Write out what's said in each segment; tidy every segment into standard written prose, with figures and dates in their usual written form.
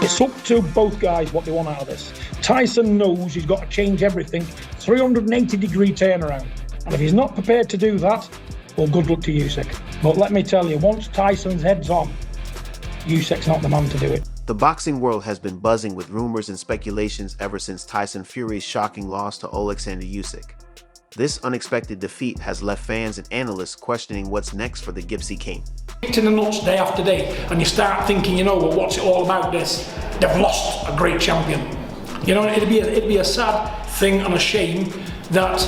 It's up to both guys what they want out of this. Tyson knows he's got to change everything, 380-degree turnaround. And if he's not prepared to do that, well, good luck to Usyk. But let me tell you, once Tyson's head's on, Usyk's not the man to do it. The boxing world has been buzzing with rumors and speculations ever since Tyson Fury's shocking loss to Oleksandr Usyk. This unexpected defeat has left fans and analysts questioning what's next for the Gypsy King. Kicked in the nuts day after day, and you start thinking, you know, well, what's it all about this? They've lost a great champion. You know, it'd be a sad thing and a shame that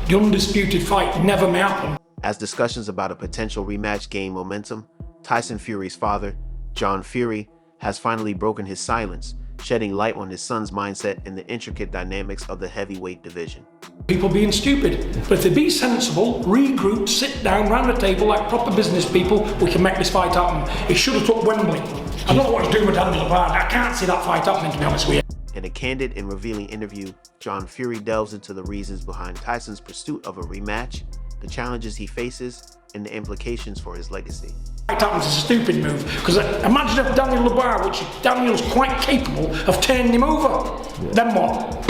the undisputed fight never may happen. As discussions about a potential rematch gain momentum, Tyson Fury's father, John Fury, has finally broken his silence, shedding light on his son's mindset and the intricate dynamics of the heavyweight division. People being stupid, but if they be sensible, regroup, sit down round the table like proper business people, we can make this fight happen. It should have took Wembley. I don't know what he's doing with Daniel Labarde. I can't see that fight happening, to be honest with you. In a candid and revealing interview, John Fury delves into the reasons behind Tyson's pursuit of a rematch, the challenges he faces, and the implications for his legacy. It happens is a stupid move, because imagine if Daniel Labarde, which Daniel's quite capable of turning him over, then what?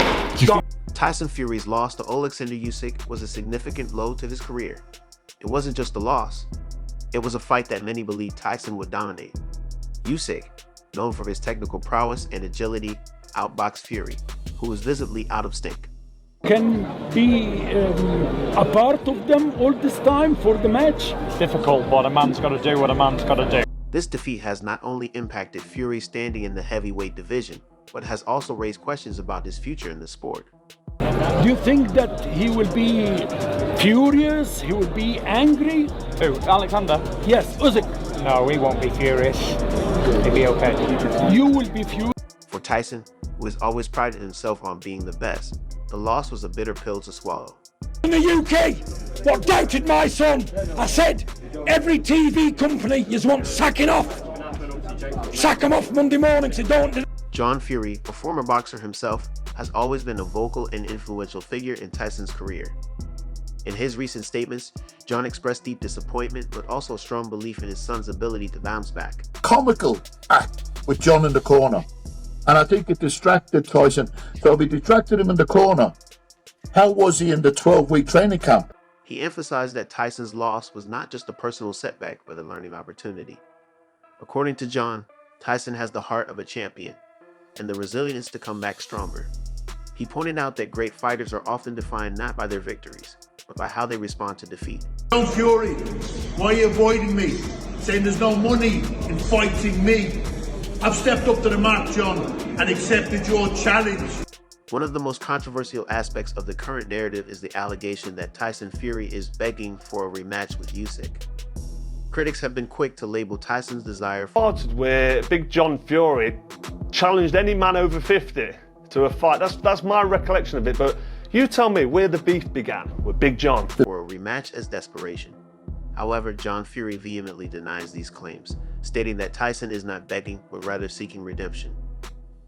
Tyson Fury's loss to Oleksandr Usyk was a significant blow to his career. It wasn't just a loss, it was a fight that many believed Tyson would dominate. Usyk, known for his technical prowess and agility, outboxed Fury, who was visibly out of sync. Can be a part of them all this time for the match. Difficult, but a man's got to do what a man's got to do. This defeat has not only impacted Fury's standing in the heavyweight division, but has also raised questions about his future in the sport. Do you think that he will be furious? He will be angry? Who, Alexander? Yes, Usyk. No, he won't be furious. He'll be okay. You will be furious. For Tyson, who has always prided himself on being the best, the loss was a bitter pill to swallow. In the UK, what doubted my son, I said, every TV company you want sacking off. Sack them off Monday morning, so don't. John Fury, a former boxer himself, has always been a vocal and influential figure in Tyson's career. In his recent statements, John expressed deep disappointment, but also strong belief in his son's ability to bounce back. Comical act with John in the corner. And I think it distracted Tyson. So we distracted him in the corner. How was he in the 12-week training camp? He emphasized that Tyson's loss was not just a personal setback, but a learning opportunity. According to John, Tyson has the heart of a champion and the resilience to come back stronger. He pointed out that great fighters are often defined not by their victories, but by how they respond to defeat. John Fury, why are you avoiding me? Saying there's no money in fighting me. I've stepped up to the mark, John, and accepted your challenge. One of the most controversial aspects of the current narrative is the allegation that Tyson Fury is begging for a rematch with Usyk. Critics have been quick to label Tyson's desire for where Big John Fury challenged any man over 50 to a fight. That's my recollection of it, but you tell me where the beef began with Big John. For a rematch as desperation. However, John Fury vehemently denies these claims, stating that Tyson is not begging, but rather seeking redemption.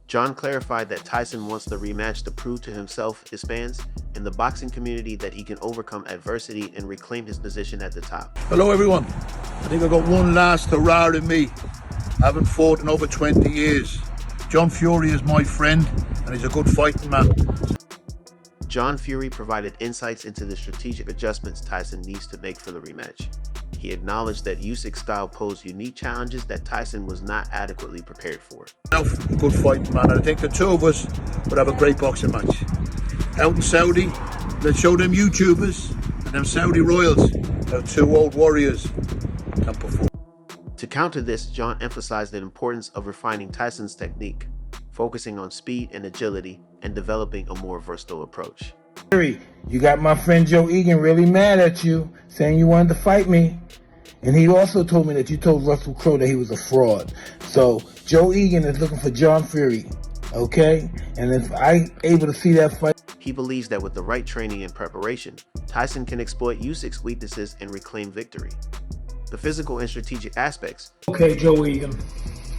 John clarified that Tyson wants the rematch to prove to himself, his fans, and the boxing community that he can overcome adversity and reclaim his position at the top. Hello everyone. I think I got one last hurrah in me. I haven't fought in over 20 years. John Fury is my friend and he's a good fighting man. John Fury provided insights into the strategic adjustments Tyson needs to make for the rematch. He acknowledged that Usyk's style posed unique challenges that Tyson was not adequately prepared for. Good fighting man, and I think the two of us would have a great boxing match. Out in Saudi, let's show them YouTubers and them Saudi royals how two old warriors can perform. To counter this, John emphasized the importance of refining Tyson's technique, focusing on speed and agility, and developing a more versatile approach. You got my friend Joe Egan really mad at you, saying you wanted to fight me. And he also told me that you told Russell Crowe that he was a fraud. So Joe Egan is looking for John Fury, okay? And if I'm able to see that fight... He believes that with the right training and preparation, Tyson can exploit Usyk's weaknesses and reclaim victory. The physical and strategic aspects... Okay, Joe Egan,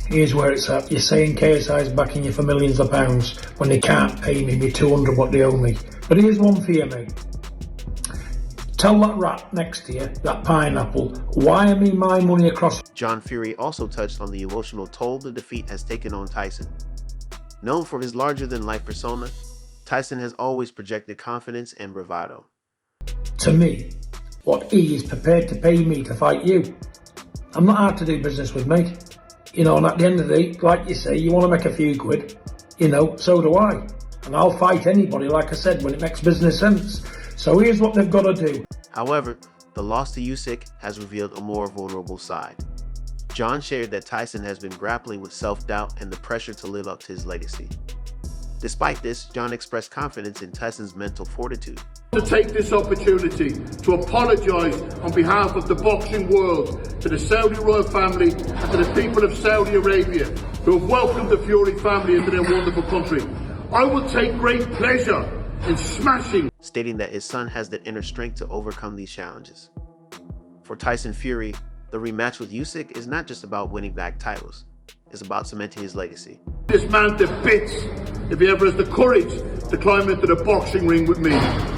here's where it's at. You're saying KSI is backing you for millions of pounds when they can't pay me 200 what they owe me. But here's one for you, mate. Tell that rat next to you, that pineapple, wire me my money across. John Fury also touched on the emotional toll the defeat has taken on Tyson, Known for his larger-than-life persona, Tyson has always projected confidence and bravado. To me, what he is prepared to pay me to fight you. I'm not hard to do business with, mate. You know, and at the end of the day, like you say, you want to make a few quid. You know, so do I. And I'll fight anybody, like I said, when it makes business sense. So here's what they've got to do. However, the loss to Usyk has revealed a more vulnerable side. John shared that Tyson has been grappling with self-doubt and the pressure to live up to his legacy. Despite this, John expressed confidence in Tyson's mental fortitude. To take this opportunity to apologise on behalf of the boxing world to the Saudi royal family and to the people of Saudi Arabia who have welcomed the Fury family into their wonderful country. I will take great pleasure in smashing, stating that his son has the inner strength to overcome these challenges. For Tyson Fury, the rematch with Usyk is not just about winning back titles, it's about cementing his legacy. This man to bits if he ever has the courage to climb into the boxing ring with me.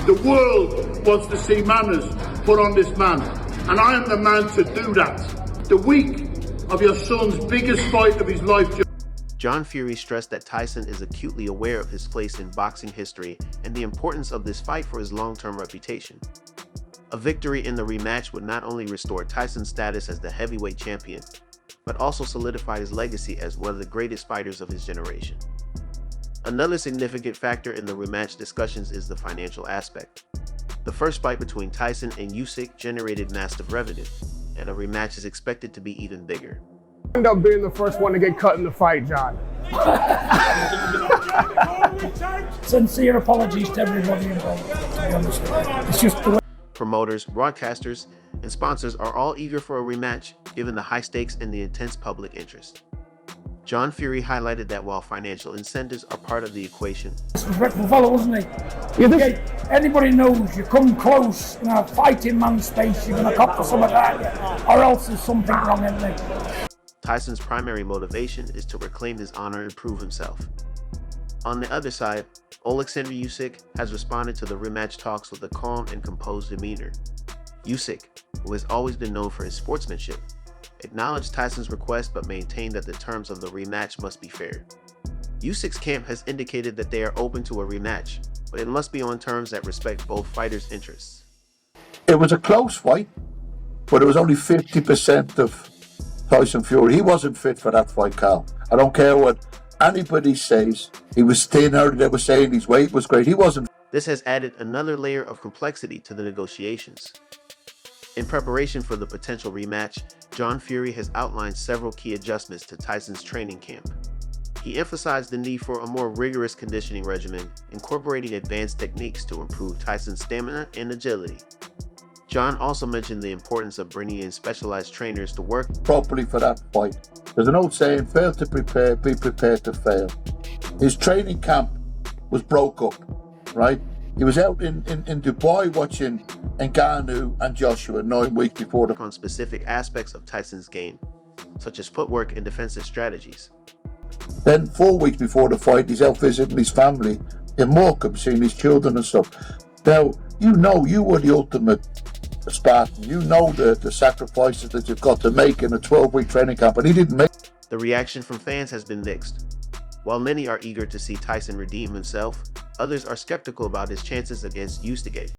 The world wants to see manners put on this man, and I am the man to do that. The week of your son's biggest fight of his life. John Fury stressed that Tyson is acutely aware of his place in boxing history and the importance of this fight for his long-term reputation. A victory in the rematch would not only restore Tyson's status as the heavyweight champion, but also solidify his legacy as one of the greatest fighters of his generation. Another significant factor in the rematch discussions is the financial aspect. The first fight between Tyson and Usyk generated massive revenue, and a rematch is expected to be even bigger. End up being the first one to get cut in the fight, John. Sincere apologies to everybody involved, to be honest. It's just the way. Promoters, broadcasters, and sponsors are all eager for a rematch, given the high stakes and the intense public interest. John Fury highlighted that while financial incentives are part of the equation, Disrespectful fellow, wasn't he? Yeah, anybody knows you come close in a fighting man's space, you're going to cop for some of that, or else there's something wrong, isn't there? Tyson's primary motivation is to reclaim his honor and prove himself. On the other side, Oleksandr Usyk has responded to the rematch talks with a calm and composed demeanor. Usyk, who has always been known for his sportsmanship, acknowledged Tyson's request but maintained that the terms of the rematch must be fair. Usyk's camp has indicated that they are open to a rematch, but it must be on terms that respect both fighters' interests. It was a close fight, but it was only 50% of Tyson Fury. He wasn't fit for that fight, Carl. I don't care what anybody says. He was thinner, they were saying his weight was great. He wasn't. This has added another layer of complexity to the negotiations. In preparation for the potential rematch, John Fury has outlined several key adjustments to Tyson's training camp. He emphasized the need for a more rigorous conditioning regimen, incorporating advanced techniques to improve Tyson's stamina and agility. John also mentioned the importance of bringing in specialized trainers to work properly for that fight. There's an old saying, fail to prepare, be prepared to fail. His training camp was broke up, right? He was out in Dubai watching Ngannou and Joshua 9 weeks before on specific aspects of Tyson's game, such as footwork and defensive strategies. Then 4 weeks before the fight, he's out visiting his family in Morecambe, seeing his children and stuff. Now, you were the ultimate Spartan. You know the sacrifices that you've got to make in a 12-week training camp, and he didn't make. The reaction from fans has been mixed. While many are eager to see Tyson redeem himself, others are skeptical about his chances against Usyk.